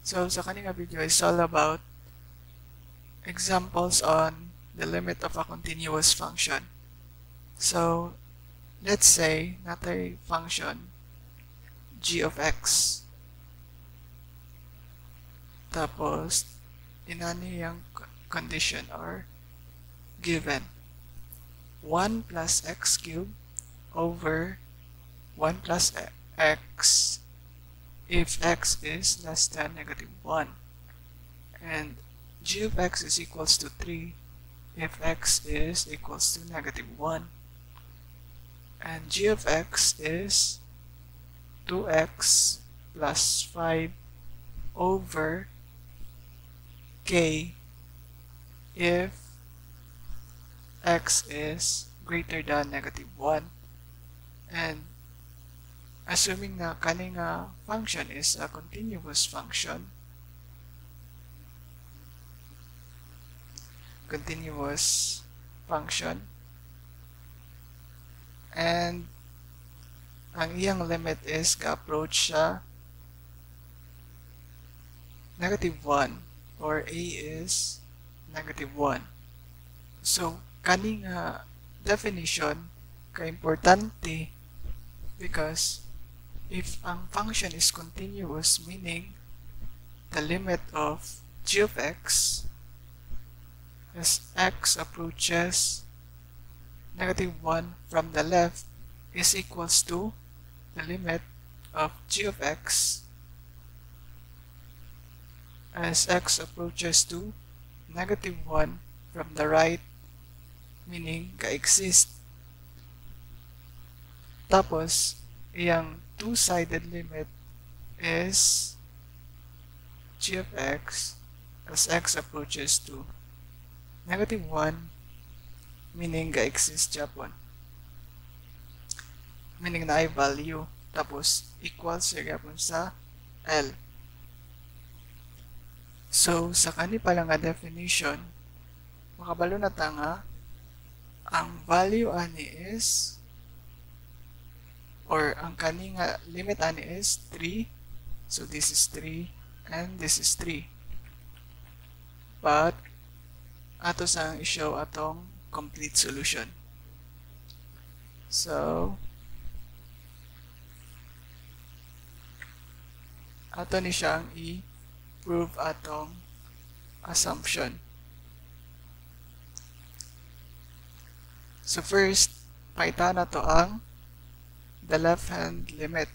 So sa kanina video is all about examples on the limit of a continuous function. So let's say natay function g of x. Tapos inani yung condition or given 1 plus x cubed over 1 plus x if x is less than negative 1, and g of x is equals to 3 if x is equals to negative 1, and g of x is 2x plus 5 over k if x is greater than negative 1, and assuming na kaning function is a continuous function, and ang iyang limit is ka-approach sa negative 1 or a is negative 1. So kaning definition ka-importante because if ang function is continuous, meaning the limit of g of x as x approaches negative 1 from the left is equals to the limit of g of x as x approaches to negative 1 from the right, meaning ka-exist. Tapos iyang two-sided limit is g of x as x approaches to negative 1, meaning ga-exist Japon. Meaning na ay value. Tapos equals siya Japon sa L. So, sa kani pala nga definition, makabalo na ta nga ang value ani is or ang kaning limit ani is 3. So this is 3 and this is 3. But ato sang i-show atong complete solution. So ato ni siyang i-prove atong assumption. So first, pakita na to ang the left-hand limit.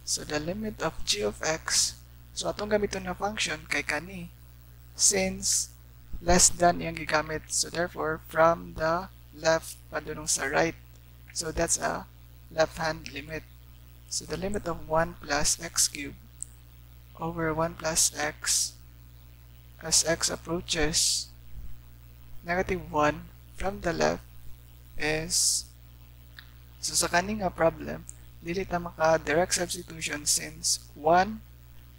So the limit of g of x, so atong gamiton na function kay kani, since less than yung gigamit, so therefore from the left padulong sa right, so that's a left-hand limit. So the limit of 1 plus x cubed over 1 plus x as x approaches negative 1 from the left is, so sa kaning problem, dili ta maka direct substitution since 1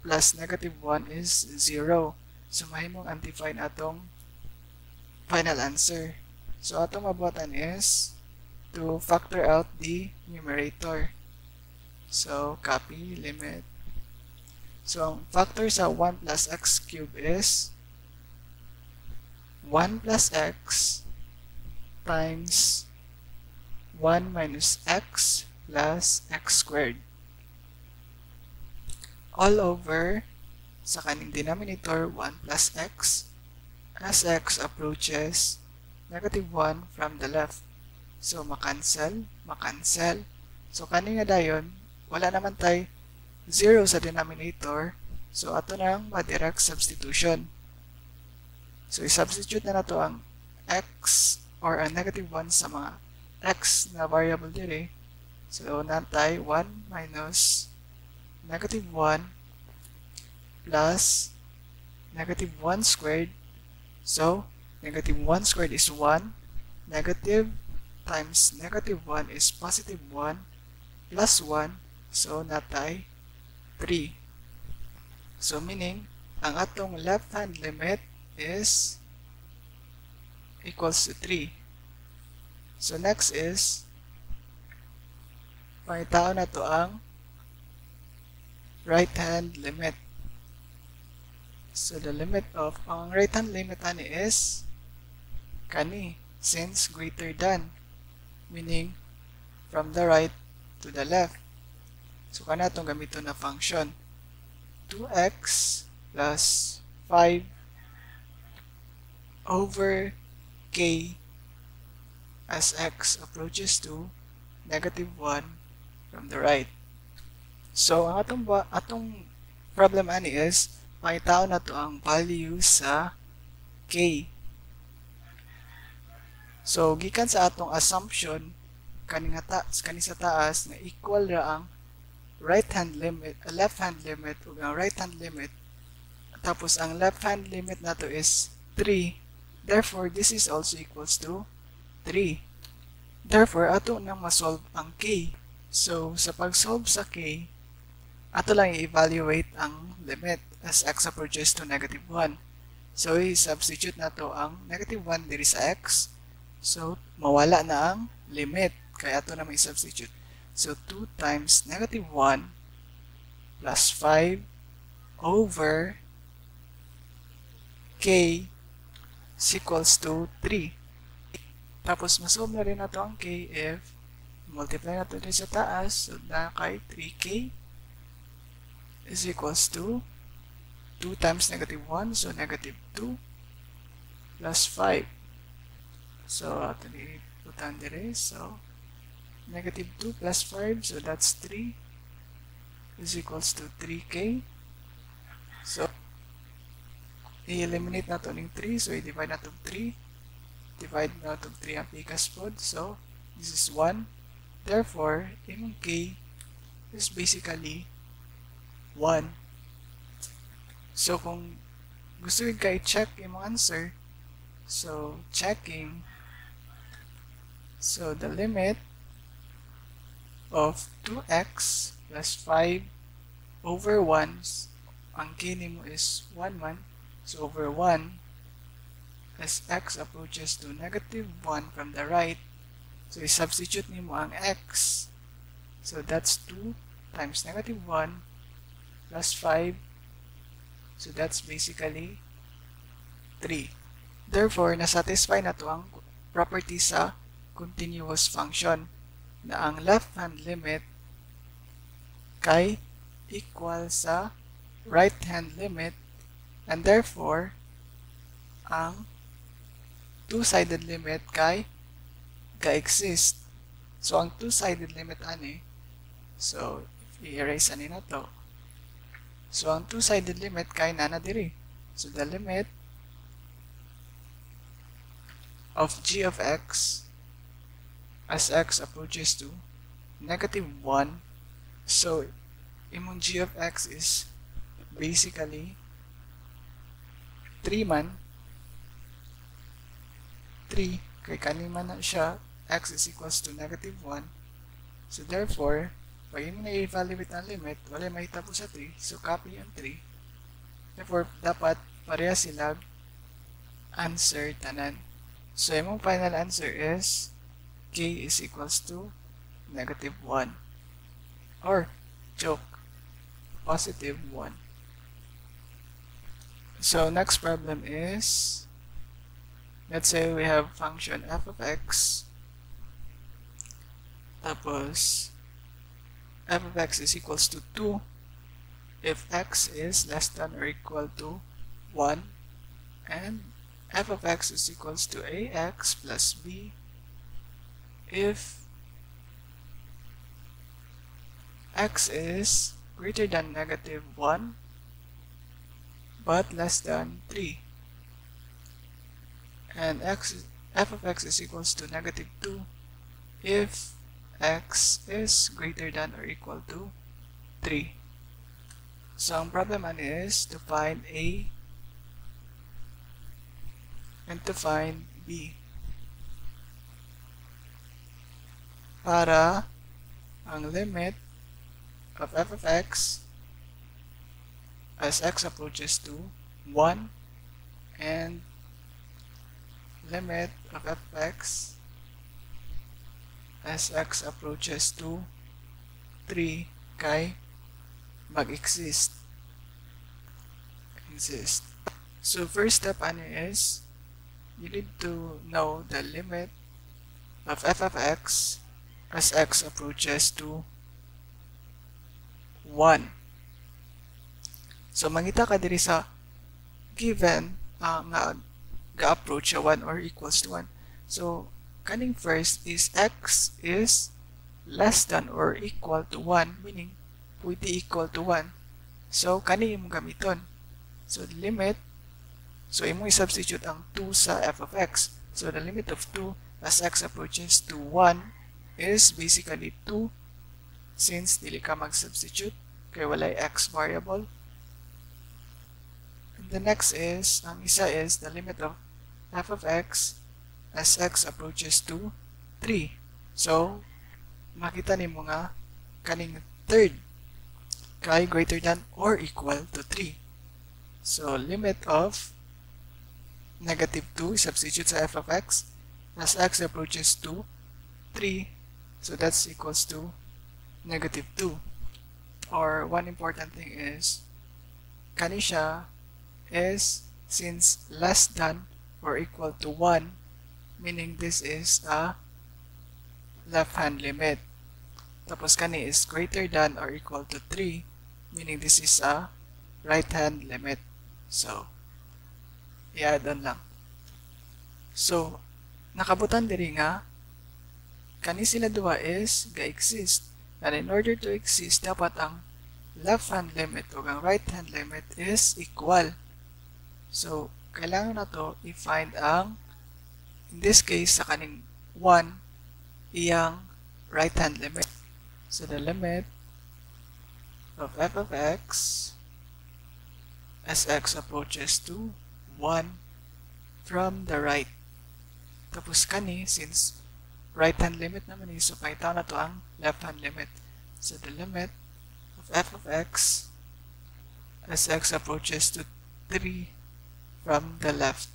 plus negative 1 is 0. So mahimong anti-find atong final answer. So atong mabuhatan is to factor out the numerator. So copy limit. So ang factor sa 1 plus x cubed is 1 plus x times 1 minus x plus x squared all over sa kaning denominator 1 plus x as x approaches negative 1 from the left. So makancel. So kaning nga dayon wala naman tay 0 sa denominator, so ato nang ma-direct substitution. So i-substitute na nato ang x or ang negative 1 sa mga x na variable dire. So natay 1 minus negative 1 plus negative 1 squared. So negative 1 squared is 1. Negative times negative 1 is positive 1 plus 1. So natay 3. So meaning ang atong left hand limit is equals to 3. So next is pangitaon na to ang right hand limit. So the limit of, ang right hand limit ani is kani, since greater than, meaning from the right to the left. So kana itong gamiton na function. 2x plus 5 over k as x approaches to negative 1 from the right. So ang atong problem ani is pakitaon na to ang value sa k. So gikan sa atong assumption kani sa taas na equal ra ang left hand limit ug ang right hand limit, tapos ang left hand limit nato is 3. Therefore this is also equals to 3. Therefore ato nang ma-solve ang k. So sa pag-solve sa k, ato lang i-evaluate ang limit as x approaches to negative 1. So i-substitute nato ang negative 1 diri sa x. So mawala na ang limit kaya ato na may substitute. So 2 times negative 1 plus 5 over k is equals to 3. Tapos masolve na rin nato ang k if multiply nato rin sa taas. So na kay 3k is equals to 2 times negative 1. So negative 2 plus 5. So ato ni putan dire. So negative 2 plus 5, so that's 3 is equals to 3k. So i-eliminate na ito ng 3, so i-divide na itong 3. Divide na itong 3 ang pikas pod, so this is 1. Therefore, yung k is basically 1. So kung gusto ka i-check yung answer, so checking, so the limit of 2x plus 5 over 1, ang k nimo is 1 man, so over 1 as x approaches to negative 1 from the right, so i-substitute nimo ang x, so that's 2 times negative 1 plus 5, so that's basically 3. Therefore, nasatisfy na to ang property sa continuous function na ang left hand limit kay equal sa right hand limit, and therefore ang two-sided limit kay ga-exist. So ang two-sided limit ani, so i-erase ani na to. So ang two-sided limit kay nana diri. So the limit of g of x as x approaches to negative 1, so imong g of x is basically 3 man, 3 kay kanima na siya x is equals to negative 1. So therefore pag mo na i-evaluate ang limit, wala may tapos sa 3, so copy ang 3. Therefore dapat pareha sila answer tanan. So imong final answer is k is equals to negative 1, or joke, positive 1. So next problem is, let's say we have function f of x, tapos f of x is equals to 2 if x is less than or equal to 1, and f of x is equals to ax plus b if x is greater than negative 1 but less than 3, and f of x is equals to negative 2 if x is greater than or equal to 3. So ang problem is to find a and to find b para ang limit of f of x as x approaches to 1 and limit of f of x as x approaches to 3 kay mag-exist. exist. So first step is you need to know the limit of f of x as x approaches to 1. So mangita ka diri sa given nga ga-approach siya 1 or equals to 1. So kaning first is x is less than or equal to 1, meaning pwede equal to 1. So kani imong gamiton. So the limit, so imong i-substitute ang 2 sa f of x. So the limit of 2 as x approaches to 1 is basically 2, since dili ka mag-substitute kay walay x variable. And the next is, ang isa is the limit of f of x as x approaches to 3. So makita nimo nga kaning third kay greater than or equal to 3. So limit of negative 2, substitute sa f of x as x approaches to 3. So that's equals to negative 2. Or one important thing is kani siya is since less than or equal to 1, meaning this is a left hand limit. Tapos kani is greater than or equal to 3, meaning this is a right hand limit. So i-add on lang. So nakabutan diri nga kani sila duha is ga-exist, and in order to exist dapat ang left hand limit o ang right hand limit is equal. So kailangan na to i-find ang, in this case sa kaning 1, iyang right hand limit. So the limit of f of x as x approaches to 1 from the right. Tapos kani, since right hand limit naman is, so paitaw na to ang left hand limit. So the limit of f of x as x approaches to 3 from the left.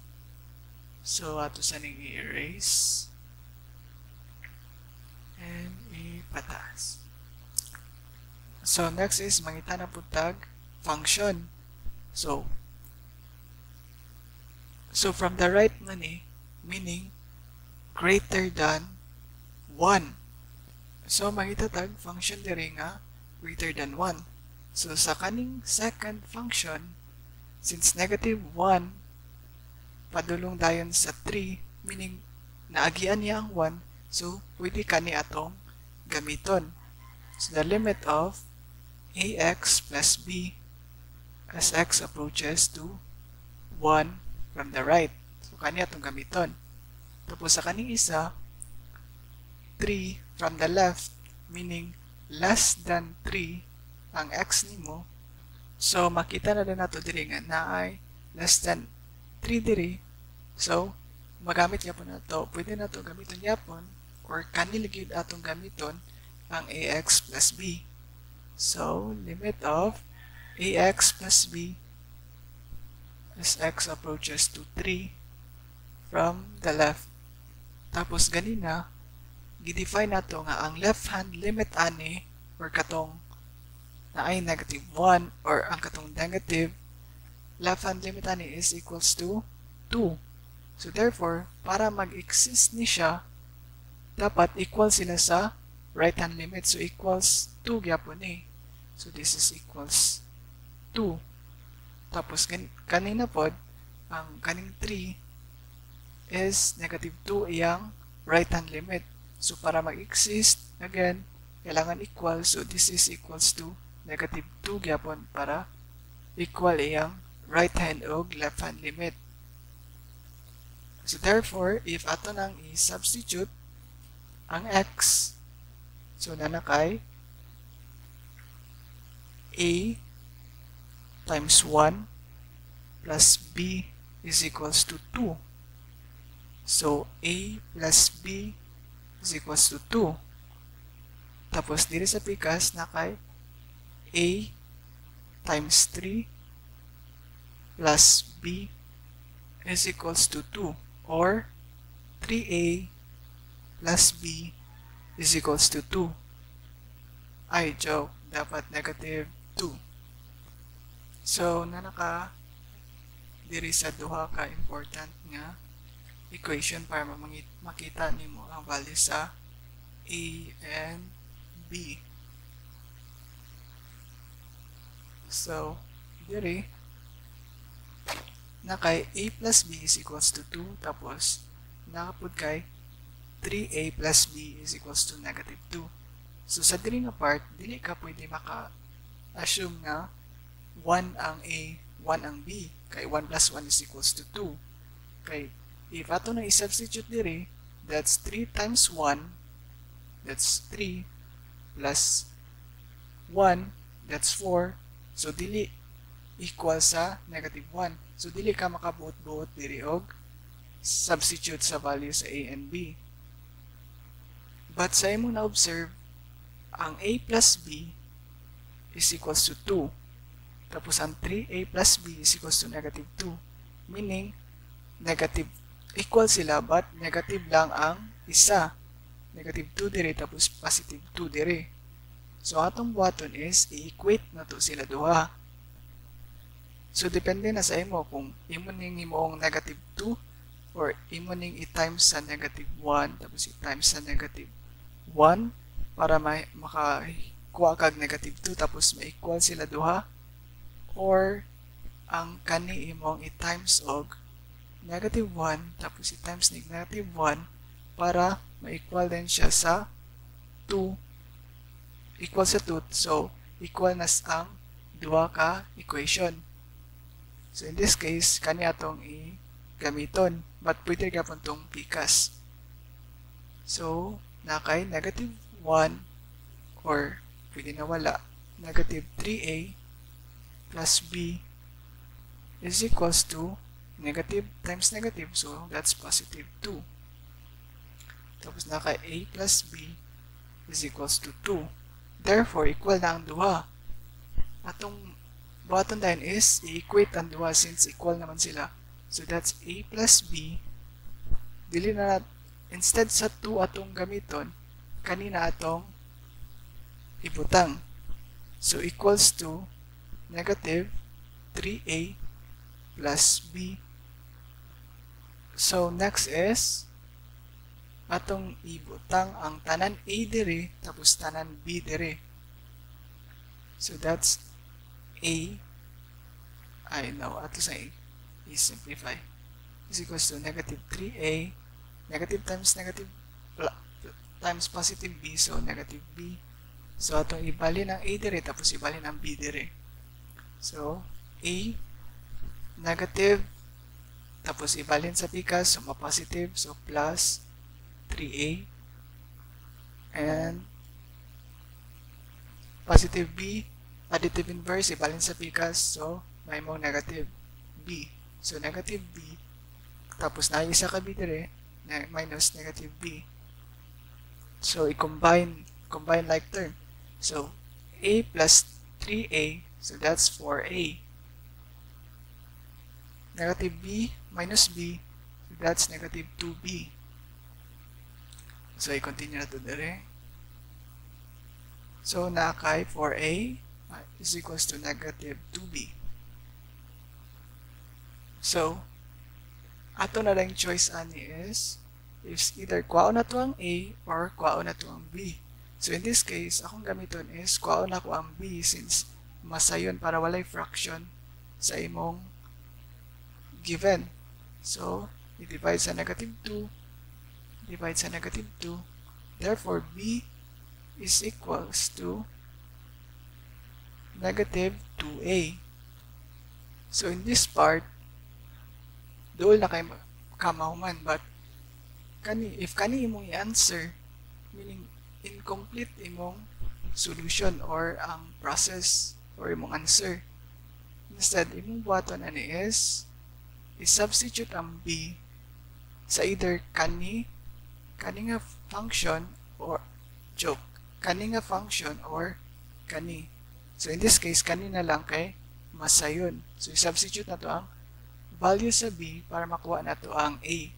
So ato sa ning i-erase and ipataas. So next is mangita na putag function. So from the right man meaning greater than 1. So mangita tag function diri nga greater than 1. So sa kaning second function, since negative 1 padulong dayon sa 3, meaning naagian niya ang 1, so pwede kani atong gamiton. So the limit of ax plus b as x approaches to 1 from the right. So kani atong gamiton. Tapos sa kaning isa, 3 from the left, meaning less than 3 ang x nimo. So makita na din nato diri nga naay less than 3 diri. So magamit yapon nato, pwede nato gamiton yapon or kanil gyud atong gamiton ang ax plus b. So limit of ax plus b as x approaches to 3 from the left. Tapos ganina gidefine nato nga ang left hand limit ani or katong na ay negative 1 or ang katong negative left hand limit ani is equals to 2. So therefore, para mag-exist ni siya, dapat equal sila sa right hand limit. So equals 2 gyapon So this is equals 2. Tapos kanina pod ang kaning 3 is negative 2 iyang right hand limit. So para mag-exist, again, kailangan equal. So this is equals to negative 2 gyapon para equal iyang right hand o left hand limit. So therefore, if ato nang i-substitute ang x, so nanakay a times 1 plus b is equals to 2. So a plus b is equals to 2. Tapos dito sa pikas nakay a times 3 plus b is equals to 2, or 3a plus b is equals to 2. Ay, joke. Dapat negative 2. So, nanaka diri sa duha ka important nga equation para makita nimo ang value sa A and B. So, diri na kay A plus B is equals to 2, tapos nakapod kay 3A plus B is equals to negative 2. So, sa diri nga part, dili ka pwede maka-assume na 1 ang A, 1 ang B. Kay 1 plus 1 is equals to 2. Kay, if ato na i-substitute diri, that's 3 times 1, that's 3, plus 1, that's 4. So, dili equal sa negative 1. So, dili ka makabuot-buot diri og substitute sa value sa A and B. But sa imong na-observe, ang A plus B is equals to 2. Tapos ang 3A plus B is equals to negative 2. Meaning, negative equal sila but negative lang ang isa. Negative 2 dire tapos positive 2 dire. So, atong buhaton is i-equate na to sila duha. So, depende na sa imo kung imo ning imong negative 2 or imo ning i-times sa negative 1 tapos i-times sa negative 1 para makakuha kag negative 2 tapos ma-equal sila duha. Or ang kani imong i-times og negative 1 tapos i-times nig negative 1 para ma-equal din siya sa 2. Equal sa 2. So, equal na ang duha ka equation. So, in this case, kani atong i-gamiton. But pwede ka po itong pikas. So, nakay negative 1 or pwede na wala. Negative 3A plus B is equals to negative times negative, so that's positive 2. Tapos naka A plus B is equals to 2. Therefore, equal na ang duha. Atong button line is i-equate ang duha since equal naman sila. So that's A plus B. Dili na instead sa 2 atong gamiton, kanina atong ibutang. So equals to negative 3A plus B. So, next is atong ibutang ang tanan A dire tapos tanan B dire. So, that's A. Ato sa A. I-simplify. Is equals to negative 3A. Negative times negative times positive B. So, negative B. So, atong ibalin ang A dire tapos ibalin ang B dire. So, A, negative, tapos ibalin sa pikas, so ma-positive, so plus 3A, and positive B, additive inverse, ibalin sa pikas, so may mo negative B. So, negative B, tapos na isa ka B dire, minus negative B. So, i-combine like term. So, A plus 3A, so that's 4A. Negative B minus B, so that's negative 2B. So, i-continue na to dire. So, nakay 4A is equals to negative 2B. So, ato na lang choice ani is either kuhaon na to ang A or kuhaon na to ang B. So, in this case, akong gamiton is kuhaon na ko ang B since masayon para walay fraction sa imong given. So, i-divide sa negative 2, divide sa negative 2. Therefore, B is equals to negative 2A. So, in this part, doon na kayo kamahuman. But, if kani imong i-answer, meaning incomplete imong solution or ang process or imong answer. Instead, imong buhaton ani is i-substitute ang B sa either kani nga function or kani nga function or kani. So, in this case, kani na lang kay masayon. So, i-substitute na to ang value sa B para makuha na to ang A.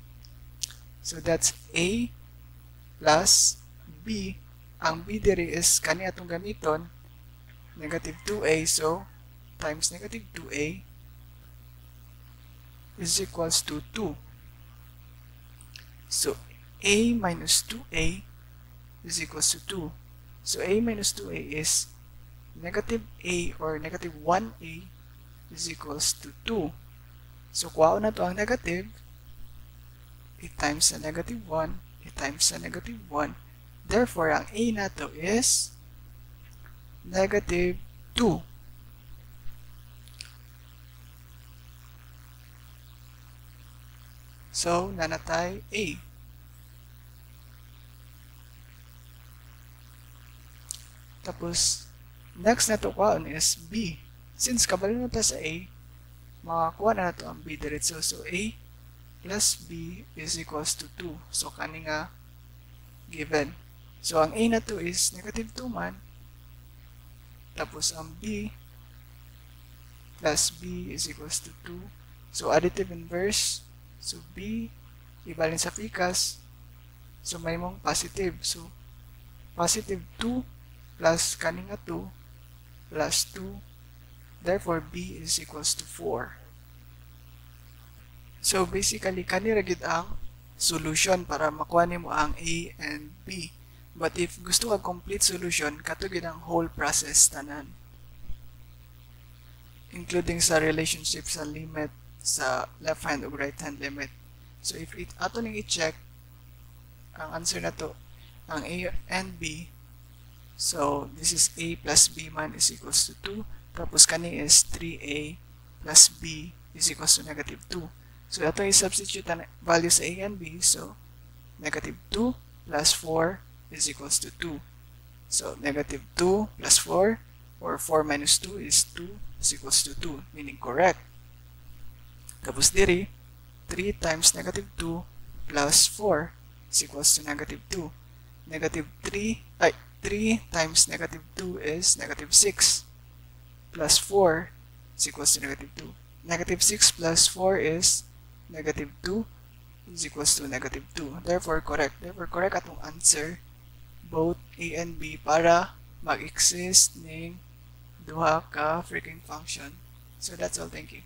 So, that's A plus B. Ang B dire is kani atong gamiton, negative 2A. So, times negative 2A is equals to 2. So a minus 2a is equals to 2. So a minus 2a is negative a or negative 1a is equals to 2. So kuha na to ang negative, a times sa negative 1, a times sa negative 1. Therefore, ang a na to is negative 2. So, nanatay a. Tapos, next na to kuhaan is b. Since kabalo na ta sa a, makakuha na to ang b diretso. So, a plus b is equals to 2. So, kani nga given. So, ang a na to is negative 2 man. Tapos, ang b plus b is equals to 2. So, additive inverse. So, b, ibalin sa pikas. So, may mong positive. So, positive 2 plus kaninga 2 plus 2. Therefore, b is equals to 4. So, basically, kanira gid ang solution para makuha nimo ang a and b. But if gusto ka complete solution, kato gid ang whole process tanan. Including sa relationship sa limit sa left hand ug right hand limit. So if ato ning i-check ang answer na to, ang a and b. So this is a plus b man is equals to 2. Tapos kani is 3a plus b is equals to negative 2. So ato i-substitute ang value sa a and b. So negative 2 plus 4 is equals to 2. So negative 2 plus 4 or 4 minus 2 is 2 is equals to 2, meaning correct. Tapos diri, 3 times negative 2 plus 4 is equals to negative 2. Negative 3 times negative 2 is negative 6 plus 4 is equals to negative 2. Negative 6 plus 4 is negative 2 is equals to negative 2. Therefore, correct. Therefore, correct atong answer both a and b para mag-exist ning duha ka freaking function. So that's all. Thank you.